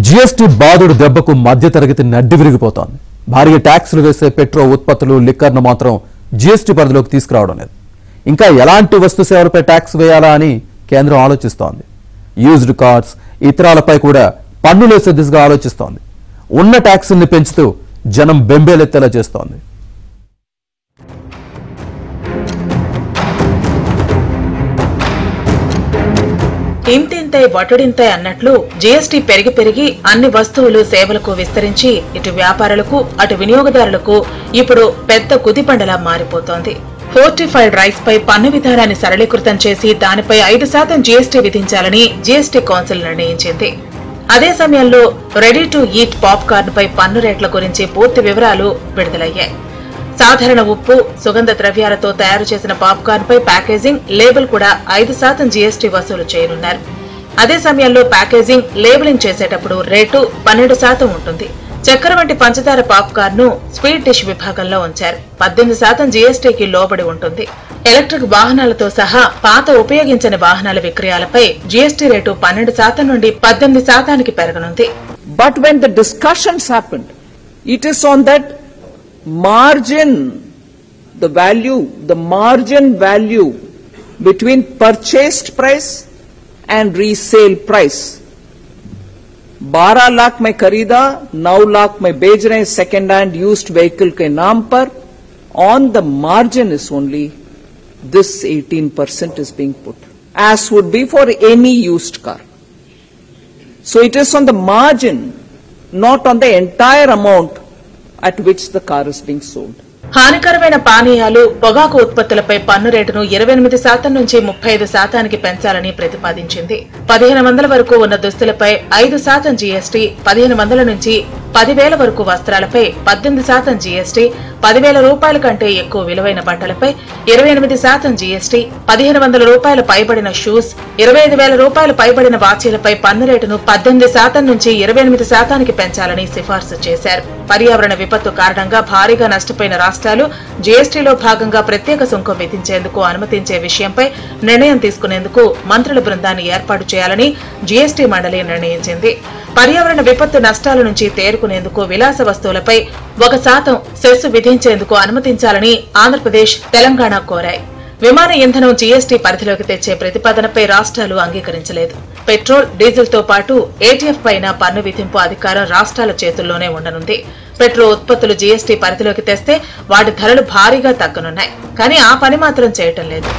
GST బాదుడు దెబ్బకు మధ్యతరగతి నడ్డి విరిగిపోతోంది. భారీ ట్యాక్సులు వేసే పెట్రోల్ ఉత్పత్తులు, లిక్కర్ను మాత్రం జీఎస్టీ పరిధిలోకి తీసుకురావడం లేదు. ఇంకా ఎలాంటి వస్తు సేవలపై ట్యాక్స్ వేయాలా అని కేంద్రం ఆలోచిస్తోంది. యూజ్డ్ కార్స్, ఇతరాలపై కూడా పన్నులేసే దిశగా ఆలోచిస్తోంది. ఉన్న ట్యాక్సుల్ని పెంచుతూ జనం బెంబేలెత్తేలా చేస్తోంది. ఇంతింతై వటుడింతై అన్నట్లు జీఎస్టీ పెరిగి అన్ని వస్తువులు, సేవలకు విస్తరించి ఇటు వ్యాపారులకు అటు వినియోగదారులకు ఇప్పుడు పెద్ద కుదిబండలా మారిపోతోంది. ఫోర్టిఫైడ్ రైస్ పై పన్ను విధానాన్ని సరళీకృతం చేసి దానిపై 5% జీఎస్టీ విధించాలని జీఎస్టీ కౌన్సిల్ నిర్ణయించింది. అదే సమయంలో రెడీ టు ఈట్ పాప్కార్న్ పై పన్ను రేట్ల గురించి పూర్తి వివరాలు విడుదలయ్యాయి. సాధారణ ఉప్పు, సుగంధ ద్రవ్యాలతో తయారు చేసిన పాప్కార్న్ పై ప్యాకేజింగ్, లేబుల్ కూడా 5% జీఎస్టీ వసూలు చేయనున్నారు. అదే సమయంలో ప్యాకేజింగ్, లేబులింగ్ చేసేటప్పుడు రేటు 12% ఉంటుంది. చక్కెర వంటి పంచదార పాప్కార్న్ ను స్వీట్ డిష్ విభాగంలో ఉంచారు. 18% జీఎస్టీకి లోబడి ఉంటుంది. ఎలక్ట్రిక్ వాహనాలతో సహా పాత ఉపయోగించని వాహనాల విక్రయాలపై జీఎస్టీ రేటు 12% నుండి 18% పెరగనుంది. But when the discussions happened, it is on that margin, the margin value between purchased price and resale price. 12 lakh में खरीदा, 9 लाख में बेच रहे हैं second hand used vehicle के नाम पर. On the margin is only this 18% is being put, as would be for any used car. So it is on the margin, not on the entire amount at which the car is being sold. హానికరమైన పానీయాలు, పొగాకు ఉత్పత్తులపై పన్ను రేటును 28% నుంచి 35% పెంచాలని ప్రతిపాదించింది. 1500 వరకు ఉన్న దుస్తులపై 5% జీఎస్టీ, 1500 నుంచి 10,000 వరకు వస్త్రాలపై 18% జీఎస్టీ, 10,000 రూపాయల కంటే ఎక్కువ విలువైన బట్టలపై 28% జీఎస్టీ, 1,500 రూపాయల పైబడిన షూస్, 25,000 రూపాయల పైబడిన వాచీలపై పన్ను రేటును 18% నుంచి 28% పెంచాలని సిఫార్సు చేశారు. పర్యావరణ విపత్తు కారణంగా భారీగా నష్టపోయిన రాష్ట్రాలు జీఎస్టీలో భాగంగా ప్రత్యేక సుంకం విధించేందుకు అనుమతించే విషయంపై నిర్ణయం తీసుకునేందుకు మంత్రుల బృందాన్ని ఏర్పాటు చేయాలని జీఎస్టీ మండలి నిర్ణయించింది. పర్యావరణ విపత్తు నష్టాల నుంచి తేరుకునేందుకు విలాస వస్తువులపై 1% సెస్ విధించేందుకు అనుమతించాలని ఆంధ్రప్రదేశ్, తెలంగాణ కోరాయి. విమాన ఇంధనం జీఎస్టీ పరిధిలోకి తెచ్చే ప్రతిపాదనపై రాష్ట్రాలు అంగీకరించలేదు. పెట్రోల్, డీజిల్ తో పాటు ఏటీఎఫ్ పైన పన్ను విధింపు అధికారం రాష్ట్రాల చేతుల్లోనే ఉండనుంది. పెట్రోల్ ఉత్పత్తులు జీఎస్టీ పరిధిలోకి తెస్తే వాటి ధరలు భారీగా తగ్గనున్నాయి. కానీ ఆ పని మాత్రం చేయటం లేదు.